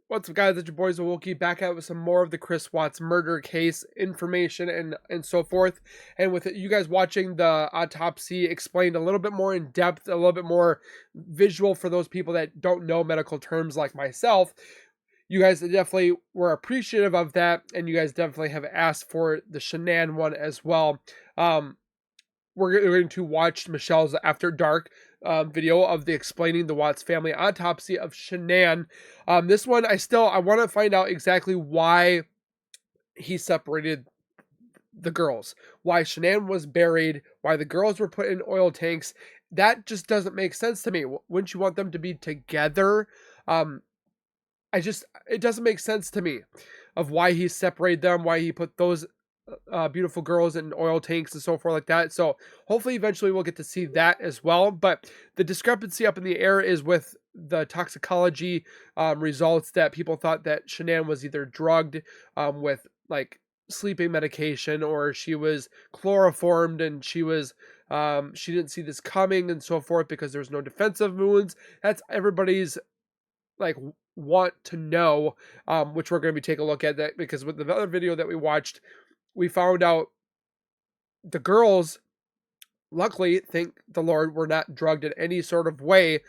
What's up, guys? It's your boys Wookie back out with some more of the Chris Watts murder case information and so forth. And with you guys watching the autopsy explained a little bit more in depth, a little bit more visual for those people that don't know medical terms like myself. You guys definitely were appreciative of that, and you guys definitely have asked for the Shanann one as well. We're going to watch Michelle's After Dark video of the explaining the Watts family autopsy of Shanann. This one, I want to find out exactly why he separated the girls, why Shanann was buried, why the girls were put in oil tanks. That just doesn't make sense to me. Wouldn't you want them to be together? Um, it doesn't make sense to me of why he separated them, why he put those beautiful girls in oil tanks and so forth like that. So hopefully eventually we'll get to see that as well. But the discrepancy up in the air is with the toxicology results, that people thought that Shanann was either drugged with like sleeping medication, or she was chloroformed and she didn't see this coming and so forth because there's no defensive wounds. That's everybody's like want to know, which we're going to be taking a look at that, because with the other video that we watched, we found out the girls, luckily, thank the Lord, were not drugged in any sort of way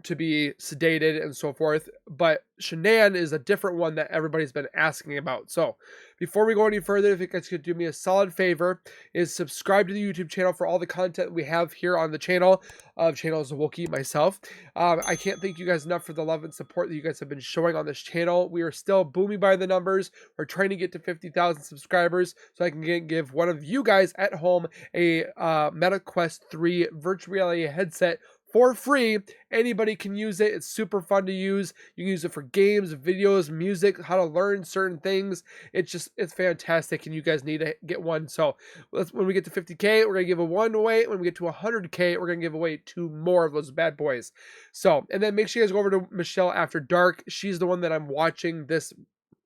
to be sedated and so forth. But Shanann is a different one that everybody's been asking about. So before we go any further, if you guys could do me a solid favor, is subscribe to the YouTube channel for all the content we have here on the channel of Channels of Wookie, myself. I can't thank you guys enough for the love and support that you guys have been showing on this channel. We are still booming by the numbers. We're trying to get to 50,000 subscribers so I can give one of you guys at home a Meta Quest 3 virtual reality headset for free. Anybody can use it. It's super fun to use. You can use it for games, videos, music, how to learn certain things. It's fantastic, and you guys need to get one. So when we get to 50K, we're going to give one away. When we get to 100K, we're going to give away 2 more of those bad boys. So, and then make sure you guys go over to Michelle After Dark. She's the one that I'm watching this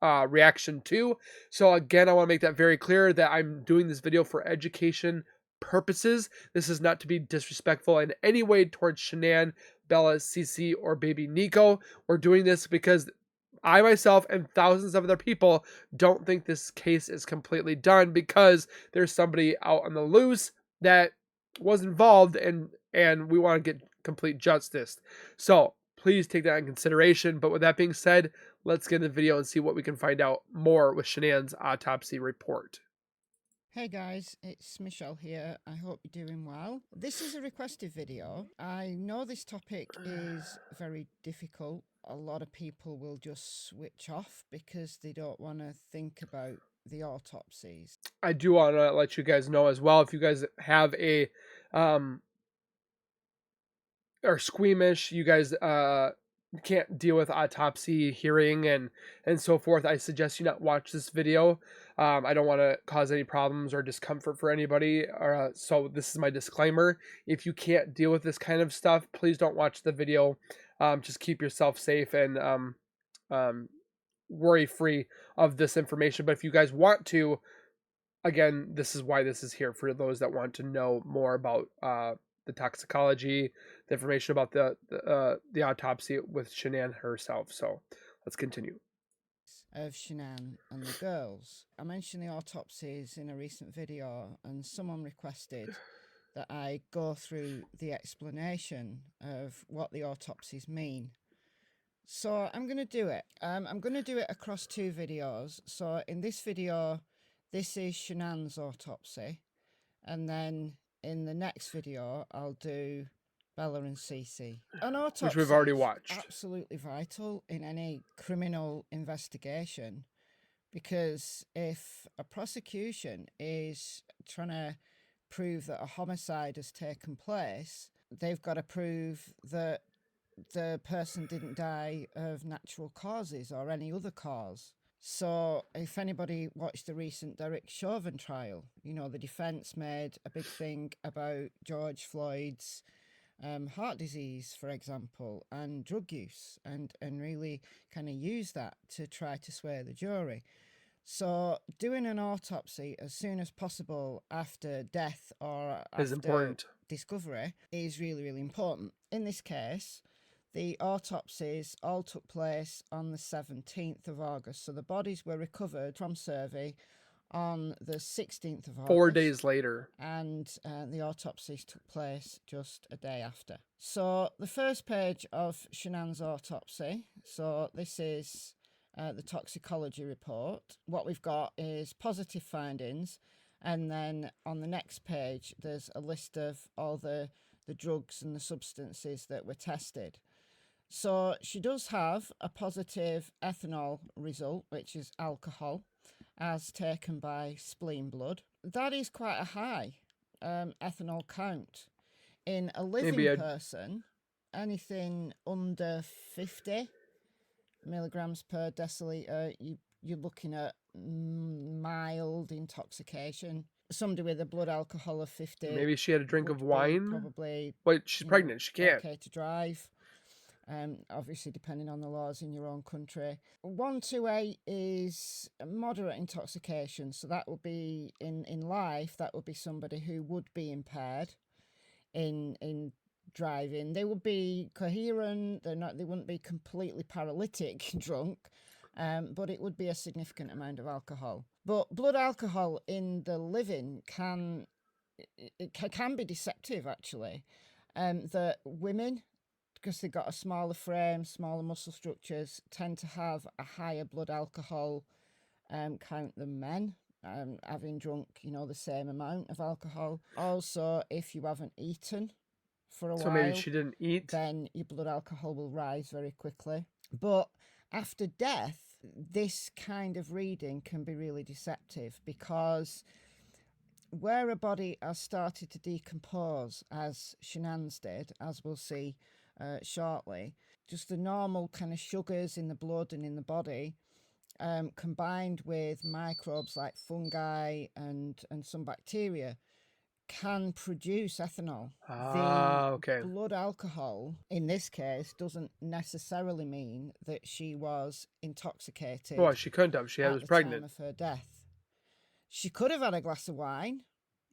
reaction to. So again, I want to make that very clear that I'm doing this video for education purposes. This is not to be disrespectful in any way towards Shanann, Bella, Cece, or baby Nico. We're doing this because I myself and thousands of other people don't think this case is completely done, because there's somebody out on the loose that was involved, and we want to get complete justice. So please take that in consideration. But with that being said, let's get in the video and see what we can find out more with Shanann's autopsy report. Hey guys, it's Michelle here. I hope you're doing well. This is a requested video. I know this topic is very difficult. A lot of people will just switch off because they don't want to think about the autopsies. I do want to let you guys know as well, if you guys have a are squeamish, you guys can't deal with autopsy hearing and so forth, I suggest you not watch this video. I don't want to cause any problems or discomfort for anybody, so this is my disclaimer. If you can't deal with this kind of stuff, please don't watch the video. Just keep yourself safe and worry free of this information. But if you guys want to, again, this is why this is here, for those that want to know more about the toxicology, the information about the autopsy with Shanann herself. So let's continue. Of Shanann and the girls. I mentioned the autopsies in a recent video, and someone requested that I go through the explanation of what the autopsies mean. So I'm going to do it. I'm going to do it across 2 videos. So in this video, this is Shanann's autopsy. And then in the next video, I'll do Bella and Cece. An autopsy, which we've already watched. Absolutely vital in any criminal investigation, because if a prosecution is trying to prove that a homicide has taken place, they've got to prove that the person didn't die of natural causes or any other cause. So if anybody watched the recent Derek Chauvin trial, you know, the defense made a big thing about George Floyd's heart disease, for example, and drug use, and really kind of use that to try to sway the jury. So doing an autopsy as soon as possible after death or is after important. discovery is really, really important. In this case, The autopsies all took place on the 17th of August. So the bodies were recovered from survey on the 16th of August. 4 days later. And the autopsies took place just a day after. So the first page of Shanann's autopsy, so this is the toxicology report. What we've got is positive findings, and then on the next page there's a list of all the drugs and the substances that were tested. So she does have a positive ethanol result, which is alcohol, as taken by spleen blood. That is quite a high ethanol count. In a living person, anything under 50 milligrams per deciliter, you're looking at mild intoxication. Somebody with a blood alcohol of 50. Maybe she had a drink of wine. Probably. But she's pregnant. She can't. Okay to drive. Obviously, depending on the laws in your own country. 128 is moderate intoxication. So that would be in life. That would be somebody who would be impaired in driving. They would be coherent. They wouldn't be completely paralytic drunk. But it would be a significant amount of alcohol. But blood alcohol in the living can be deceptive, actually. The women, because they've got a smaller frame, smaller muscle structures, tend to have a higher blood alcohol count than men, having drunk, the same amount of alcohol. Also, if you haven't eaten for a while, so maybe she didn't eat, then your blood alcohol will rise very quickly. But after death, this kind of reading can be really deceptive, because where a body has started to decompose, as Shanann's did, as we'll see shortly, just the normal kind of sugars in the blood and in the body, combined with microbes like fungi and some bacteria, can produce ethanol. Okay. Blood alcohol, in this case, doesn't necessarily mean that she was intoxicated. Well, she couldn't have. She was pregnant. At the time of her death. She could have had a glass of wine,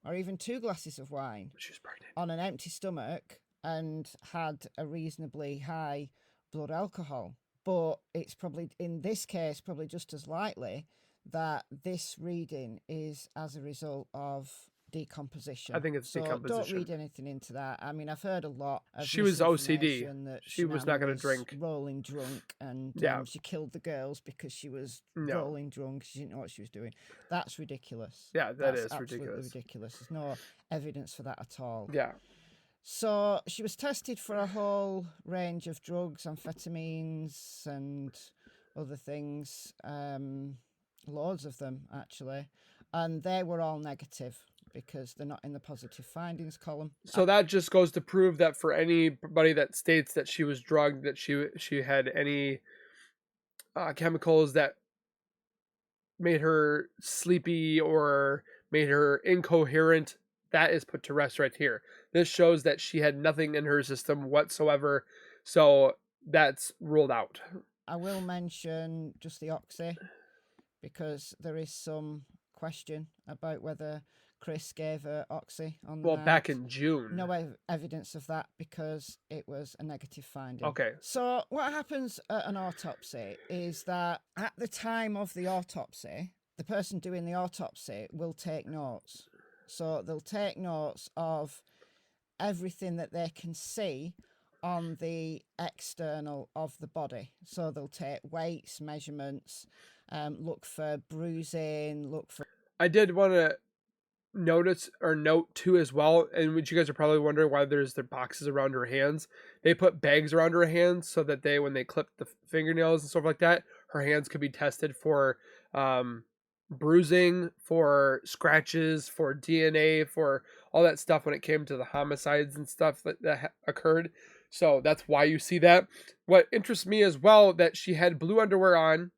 or even 2 glasses of wine. She was pregnant. On an empty stomach, and had a reasonably high blood alcohol. But it's probably, in this case, probably just as likely that this reading is as a result of decomposition. I think it's decomposition. Don't read anything into that. I mean, I've heard a lot of she was OCD. That she was not going to drink. Rolling drunk, and she killed the girls because she was rolling drunk. She didn't know what she was doing. That's ridiculous. Yeah, that's ridiculous. There's no evidence for that at all. Yeah. So she was tested for a whole range of drugs, amphetamines and other things, loads of them actually, and they were all negative because they're not in the positive findings column. So that just goes to prove that for anybody that states that she was drugged, that she had any chemicals that made her sleepy or made her incoherent, that is put to rest right here. This shows that she had nothing in her system whatsoever, so that's ruled out. I will mention just the oxy, because there is some question about whether Chris gave her oxy on the night. Back in June. No evidence of that, because it was a negative finding. Okay. So what happens at an autopsy is that at the time of the autopsy, the person doing the autopsy will take notes. So they'll take notes of everything that they can see on the external of the body. So they'll take weights, measurements, look for bruising, look for... I did want to note too as well, and which you guys are probably wondering why there's the boxes around her hands. They put bags around her hands so that when they clip the fingernails and stuff like that, her hands could be tested for bruising, for scratches, for DNA, for all that stuff when it came to the homicides and stuff that occurred. So that's why you see that. What interests me as well, that she had blue underwear on,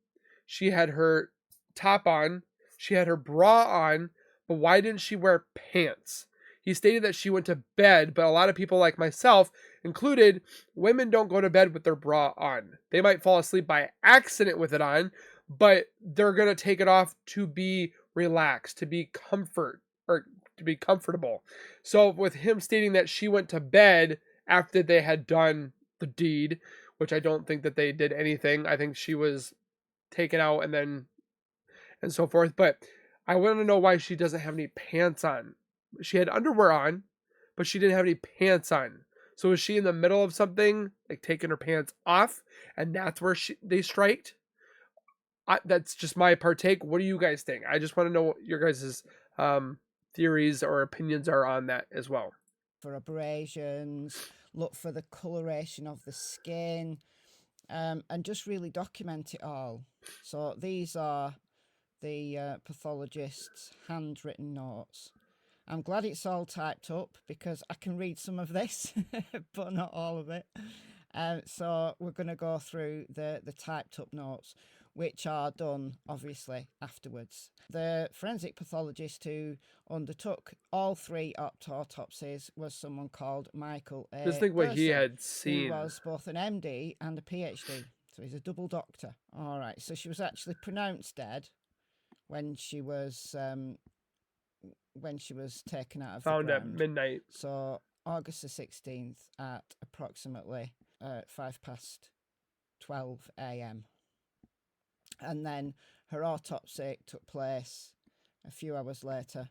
she had her top on, she had her bra on, but why didn't she wear pants? He stated that she went to bed, but a lot of people like myself included, women don't go to bed with their bra on. They might fall asleep by accident with it on, but they're going to take it off to be relaxed, to be comfortable. So with him stating that she went to bed after they had done the deed, which I don't think that they did anything. I think she was taken out and so forth. But I want to know why she doesn't have any pants on. She had underwear on, but she didn't have any pants on. So is she in the middle of something, like taking her pants off, and that's where they striked? That's just my partake. What do you guys think? I just want to know what your guys' theories or opinions are on that as well. For abrasions, look for the coloration of the skin, and just really document it all. So these are the pathologist's handwritten notes. I'm glad it's all typed up because I can read some of this, but not all of it. So we're going to go through the typed up notes, which are done obviously afterwards. The forensic pathologist who undertook all three autopsies was someone called Michael A. Just think what he Burson, had who seen. was both an MD and a PhD. So he's a double doctor. All right. So she was actually pronounced dead when she was taken out of Found the at ground. midnight. So August the 16th at approximately 12 a.m. And then her autopsy took place a few hours later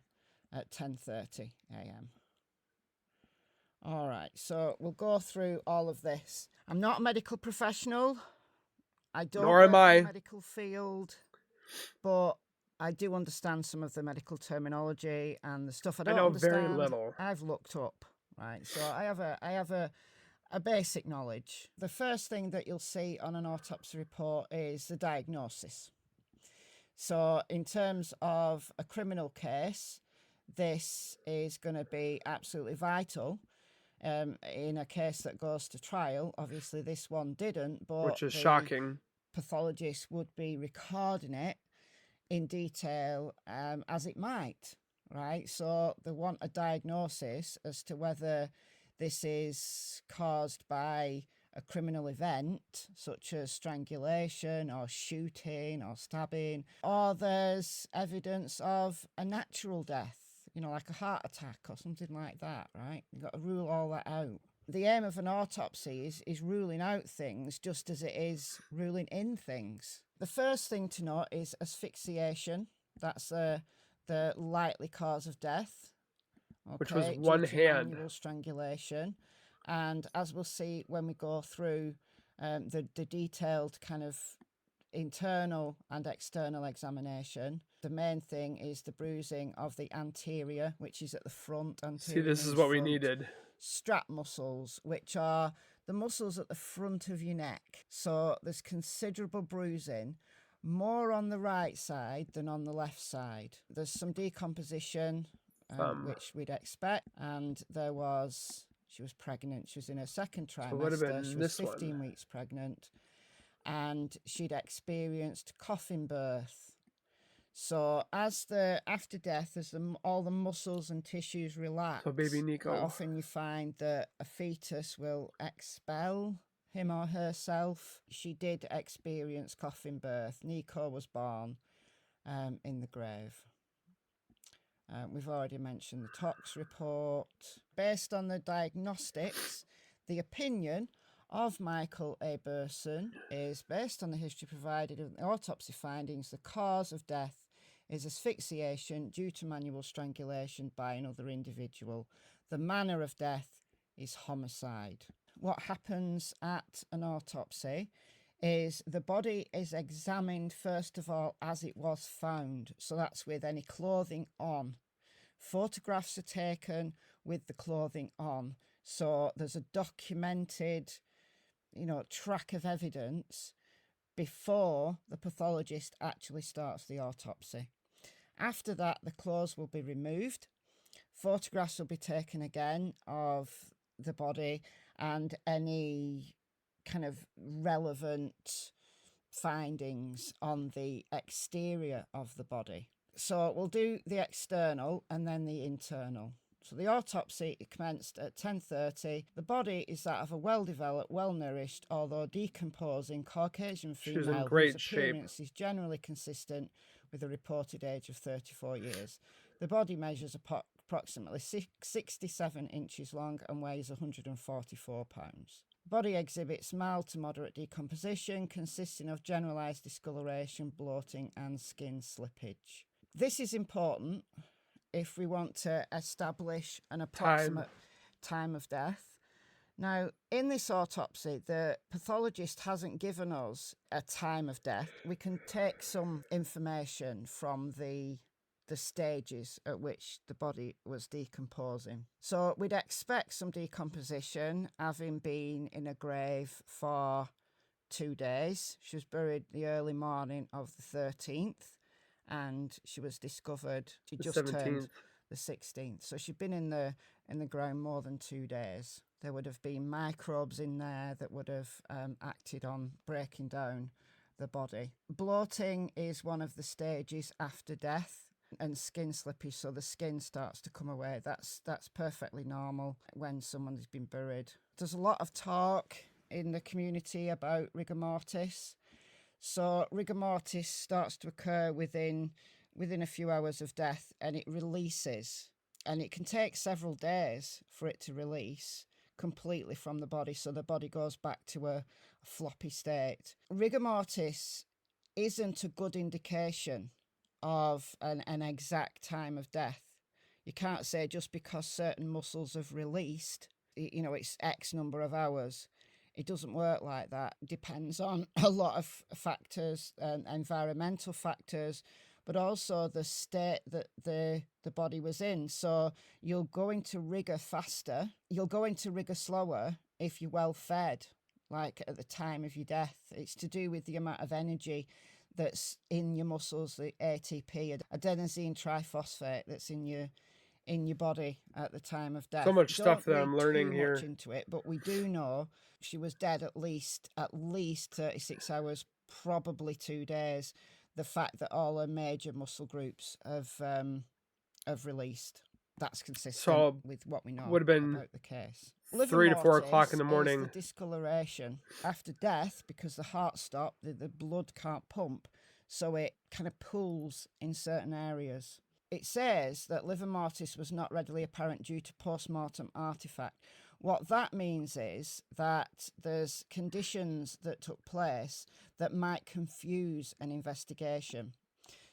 at 10:30 a.m. All right, so we'll go through all of this. I'm not a medical professional. I don't Nor am work in I. the medical field, but I do understand some of the medical terminology and the stuff I don't know understand. very little. I've looked up, right? So I have a basic knowledge. The first thing that you'll see on an autopsy report is the diagnosis. So in terms of a criminal case, this is going to be absolutely vital. In a case that goes to trial, obviously this one didn't, but Which is the shocking. pathologist would be recording it in detail as it might, right? So they want a diagnosis as to whether this is caused by a criminal event such as strangulation or shooting or stabbing, or there's evidence of a natural death, you know, like a heart attack or something like that, right? You've got to rule all that out. The aim of an autopsy is ruling out things just as it is ruling in things. The first thing to note is asphyxiation. That's the likely cause of death. Okay, which was one hand. Manual strangulation. And as we'll see when we go through the detailed kind of internal and external examination, the main thing is the bruising of the anterior, which is at the front. See, this is what we needed. Strap muscles, which are the muscles at the front of your neck. So there's considerable bruising, more on the right side than on the left side. There's some decomposition, which we'd expect. And she was pregnant. She was in her second trimester. So it would have been she was 15 weeks pregnant. And she'd experienced coffin birth. So after death, as all the muscles and tissues relax, so baby Nico, quite often you find that a fetus will expel him or herself. She did experience coffin birth. Nico was born in the grave. We've already mentioned the tox report. Based on the diagnostics, the opinion of Michael A. Burson is, based on the history provided in the autopsy findings, the cause of death is asphyxiation due to manual strangulation by another individual. The manner of death is homicide. What happens at an autopsy is the body is examined first of all as it was found. So that's with any clothing on. Photographs are taken with the clothing on. So there's a documented, track of evidence before the pathologist actually starts the autopsy. After that, the clothes will be removed. Photographs will be taken again of the body and any kind of relevant findings on the exterior of the body. So we'll do the external and then the internal. So the autopsy commenced at 10:30. The body is that of a well-developed, well-nourished, although decomposing Caucasian female in great whose shape. appearance is generally consistent with a reported age of 34 years. The body measures approximately 67 inches long and weighs 144 pounds. Body exhibits mild to moderate decomposition, consisting of generalized discoloration, bloating, and skin slippage. This is important if we want to establish an approximate time of death. Now, in this autopsy, the pathologist hasn't given us a time of death. We can take some information from the stages at which the body was decomposing. So we'd expect some decomposition, having been in a grave for 2 days. She was buried the early morning of the 13th, and she was discovered, she The just 17th. turned the 16th. So she'd been in the ground more than 2 days. There would have been microbes in there that would have acted on breaking down the body. Bloating is one of the stages after death, and skin slippage, so the skin starts to come away. That's perfectly normal when someone has been buried. There's a lot of talk in the community about rigor mortis. So rigor mortis starts to occur within a few hours of death, and it releases, and it can take several days for it to release completely from the body, so the body goes back to a floppy state. Rigor mortis isn't a good indication of an exact time of death. You can't say just because certain muscles have released, it's X number of hours. It doesn't work like that. It depends on a lot of factors, environmental factors, but also the state that the body was in. So you'll go into rigor faster, you'll go into rigor slower if you're well fed, like at the time of your death. It's to do with the amount of energy that's in your muscles, the ATP, adenosine triphosphate, that's in your body at the time of death. So much stuff that Don't I'm read learning too here. much into it, but we do know she was dead at least 36 hours, probably 2 days. The fact that all her major muscle groups have released, that's consistent with what we know would have been about the case. 3 to 4 o'clock in the Is morning. the discoloration after death, because the heart stopped, the blood can't pump, so it kind of pools in certain areas. It says that liver mortis was not readily apparent due to postmortem artifact. What that means is that there's conditions that took place that might confuse an investigation.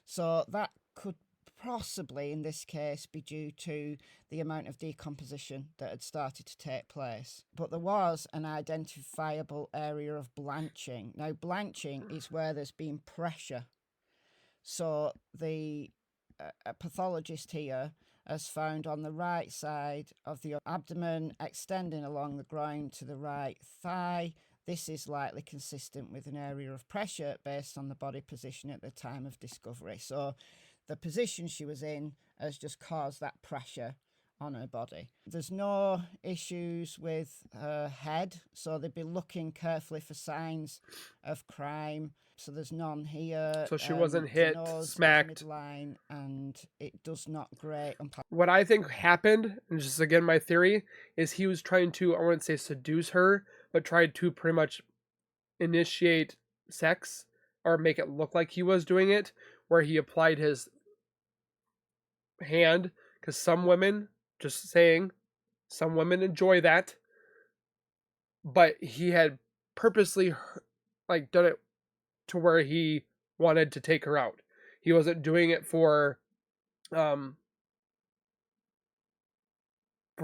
So that could possibly, in this case, be due to the amount of decomposition that had started to take place. But there was an identifiable area of blanching. Now, blanching is where there's been pressure. So the pathologist here has found on the right side of the abdomen, extending along the groin to the right thigh. This is likely consistent with an area of pressure based on the body position at the time of discovery. So the position she was in has just caused that pressure on her body. There's no issues with her head, so they'd be looking carefully for signs of crime. So there's none here. So she wasn't hit, smacked. Midline, and it does not grate. What I think happened, and just again my theory, is he was trying to, I wouldn't say seduce her, but tried to pretty much initiate sex or make it look like he was doing it, where he applied his hand, because some women, just saying, some women enjoy that, but he had purposely like done it to where he wanted to take her out. He wasn't doing it for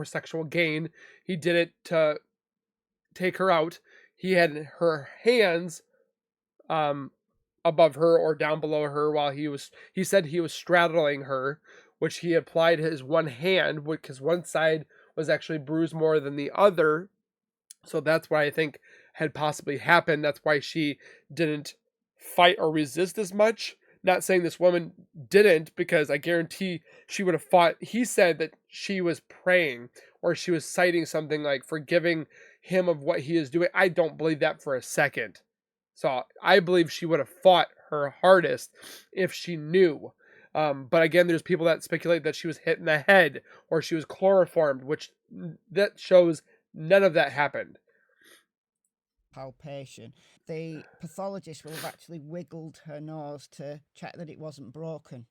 sexual gain. He did it to take her out. He had her hands above her or down below her while he said he was straddling her, which he applied his one hand, because one side was actually bruised more than the other. So that's what I think had possibly happened. That's why she didn't fight or resist as much. Not saying this woman didn't, because I guarantee she would have fought. He said that she was praying, or she was citing something like forgiving him of what he is doing. I don't believe that for a second. So I believe she would have fought her hardest if she knew. But again, there's people that speculate that she was hit in the head or she was chloroformed, which that shows none of that happened. Palpation. The pathologist will have actually wiggled her nose to check that it wasn't broken.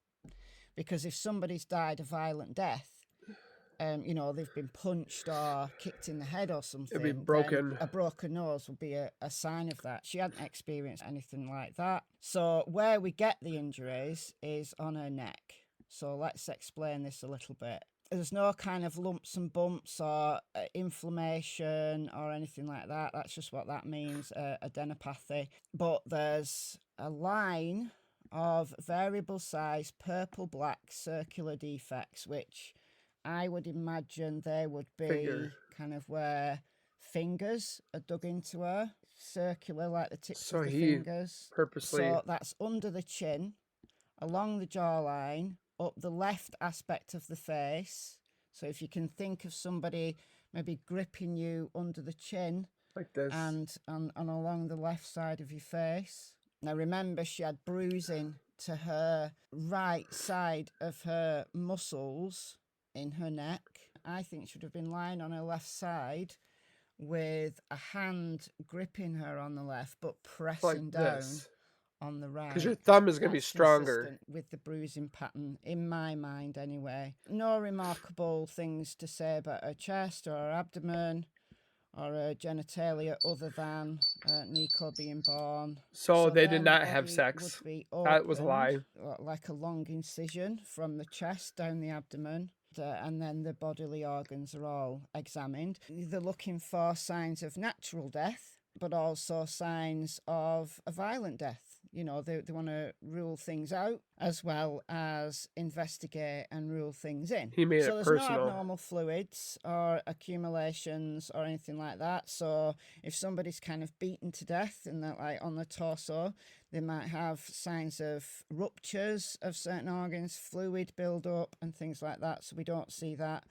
Because if somebody's died a violent death you know, they've been punched or kicked in the head or It'd be something, then broken. a broken nose would be a sign of that. She hadn't experienced anything like that. So where we get the injuries is on her neck. So let's explain this a little bit. There's no kind of lumps and bumps or inflammation or anything like that. That's just what that means, adenopathy. But there's a line of variable size purple-black circular defects, which I would imagine they would be Finger. kind of where fingers are dug into her, circular like the tips So of the he fingers. purposely. So that's under the chin, along the jawline, up the left aspect of the face. So if you can think of somebody maybe gripping you under the chin Like this. and along the left side of your face. Now remember, she had bruising to her right side of her muscles in her neck. I think she would have been lying on her left side with a hand gripping her on the left but pressing like down this. on the right. Because your thumb is going to be That's stronger. consistent with the bruising pattern, in my mind anyway. No remarkable things to say about her chest or her abdomen or her genitalia other than Nico being born. So they did then not the have body sex. would be That was a lie. opened, like a long incision from the chest down the abdomen. And then the bodily organs are all examined. They're looking for signs of natural death, but also signs of a violent death. You know, they want to rule things out as well as investigate and rule things in. He made so it there's personal. no abnormal fluids or accumulations or anything like that. So if somebody's kind of beaten to death and they're like on the torso, they might have signs of ruptures of certain organs, fluid build-up and things like that. So we don't see that.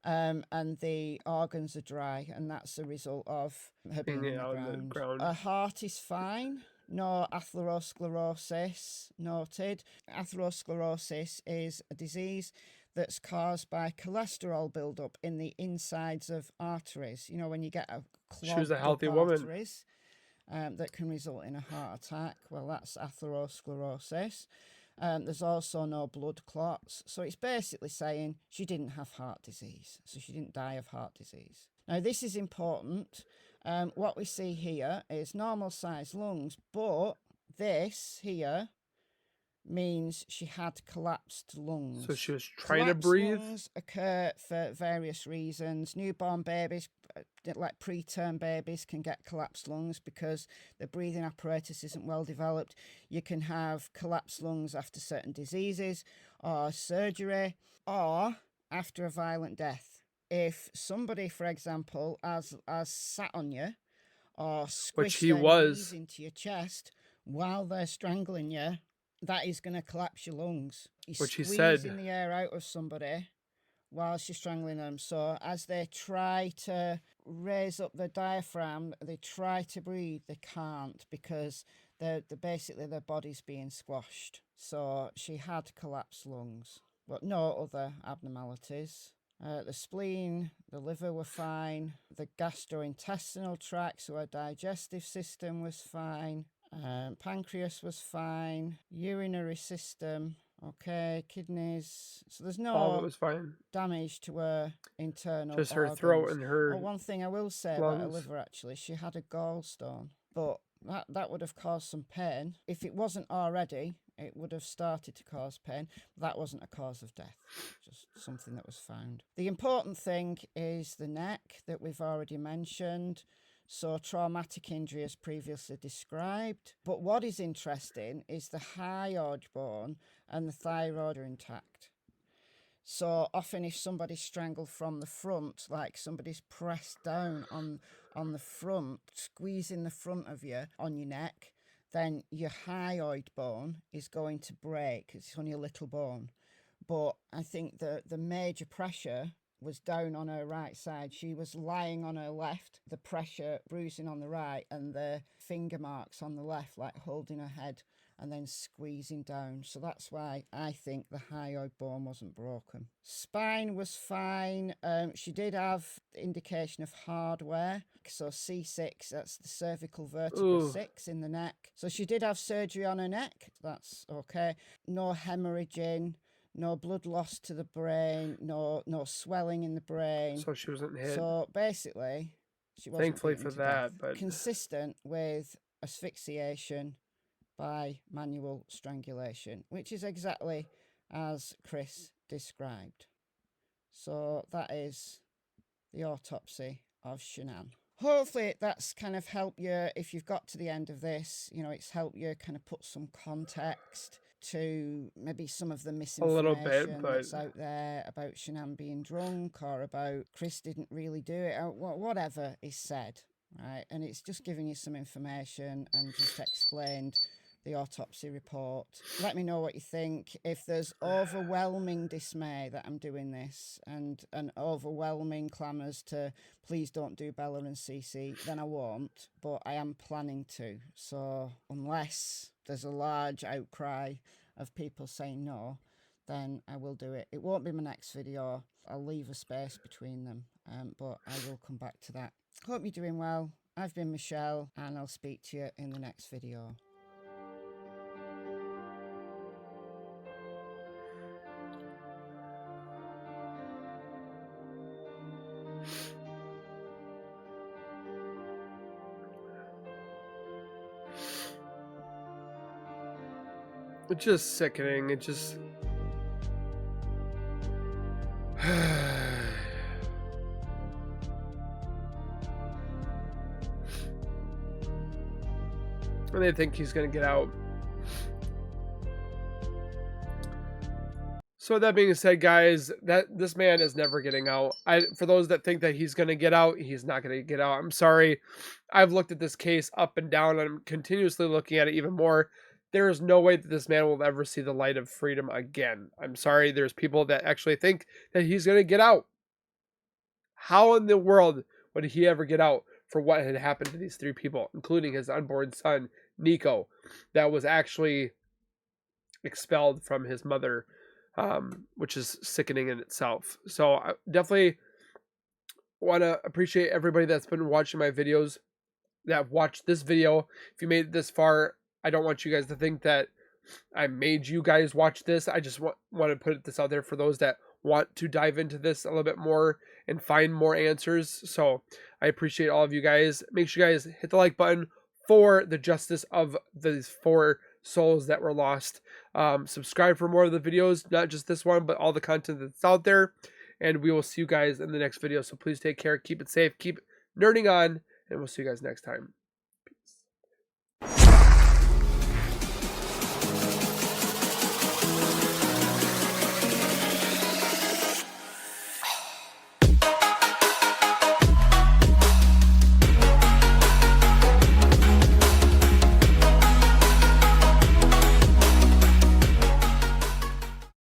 And the organs are dry, and that's a result of her being on the ground. Her heart is fine. No atherosclerosis noted. Atherosclerosis is a disease that's caused by cholesterol buildup in the insides of arteries. You know, when you get a clogged She was a healthy arteries, that can result in a heart attack. Well, that's atherosclerosis. There's also no blood clots. So it's basically saying she didn't have heart disease. So she didn't die of heart disease. Now, this is important. What we see here is normal size lungs, but this here means she had collapsed lungs. So she was trying to breathe. Lungs occur for various reasons. Newborn babies, like preterm babies, can get collapsed lungs because the breathing apparatus isn't well developed. You can have collapsed lungs after certain diseases or surgery or after a violent death. If somebody, for example, has sat on you or squished their knees into your chest while they're strangling you, that is going to collapse your lungs. You're squeezing the air out of somebody while she's strangling them. So as they try to raise up the diaphragm, they try to breathe, they can't because they're basically their body's being squashed. So she had collapsed lungs, but no other abnormalities. The spleen, the liver were fine. The gastrointestinal tract, so her digestive system was fine. Pancreas was fine. Urinary system, okay. Kidneys. So there's no damage to her internal just organs. her throat and her one thing I will say lungs. about her liver, actually, she had a gallstone, but that would have caused some pain. If it wasn't already, it would have started to cause pain. That wasn't a cause of death, just something that was found. The important thing is the neck that we've already mentioned. So traumatic injury as previously described. But what is interesting is the hyoid bone and the thyroid are intact. So often if somebody's strangled from the front, like somebody's pressed down on the front, squeezing the front of you on your neck, then your hyoid bone is going to break. It's only a little bone. But I think the major pressure was down on her right side. She was lying on her left, the pressure bruising on the right and the finger marks on the left, like holding her head and then squeezing down. So that's why I think the hyoid bone wasn't broken. Spine was fine. She did have indication of hardware. So C6, that's the cervical vertebra 6 in the neck. So she did have surgery on her neck. That's okay. No hemorrhaging. no blood loss to the brain, no swelling in the brain. So she wasn't hit. So basically, she wasn't Thankfully beaten for to that, death. but Consistent with asphyxiation by manual strangulation, which is exactly as Chris described. So that is the autopsy of Shanann. Hopefully that's kind of helped you, if you've got to the end of this, you know, it's helped you kind of put some context to maybe some of the misinformation that's out there about Shanann being drunk, or about Chris didn't really do it, or whatever is said, right? And it's just giving you some information and just explained the autopsy report. Let me know what you think. If there's overwhelming dismay that I'm doing this, and an overwhelming clamours to please don't do Bella and Cece, then I won't, but I am planning to. So unless there's a large outcry of people saying no, then I will do it. It won't be my next video. I'll leave a space between them, but I will come back to that. Hope you're doing well. I've been Michelle, and I'll speak to you in the next video. it's just sickening. It just and they think he's gonna get out. So that being said, guys, that this man is never getting out. For those that think that he's gonna get out, he's not gonna get out. I'm sorry. I've looked at this case up and down, and I'm continuously looking at it even more. There is no way that this man will ever see the light of freedom again. I'm sorry. There's people that actually think that he's gonna get out. How in the world would he ever get out for what had happened to these three people, including his unborn son, Nico, that was actually expelled from his mother, which is sickening in itself. So I definitely want to appreciate everybody that's been watching my videos, that watched this video. If you made it this far, I don't want you guys to think that I made you guys watch this. I just want to put this out there for those that want to dive into this a little bit more and find more answers. So I appreciate all of you guys. Make sure you guys hit the like button for the justice of these 4 souls that were lost. Subscribe for more of the videos, not just this one, but all the content that's out there. And we will see you guys in the next video. So please take care, keep it safe, keep nerding on, and we'll see you guys next time.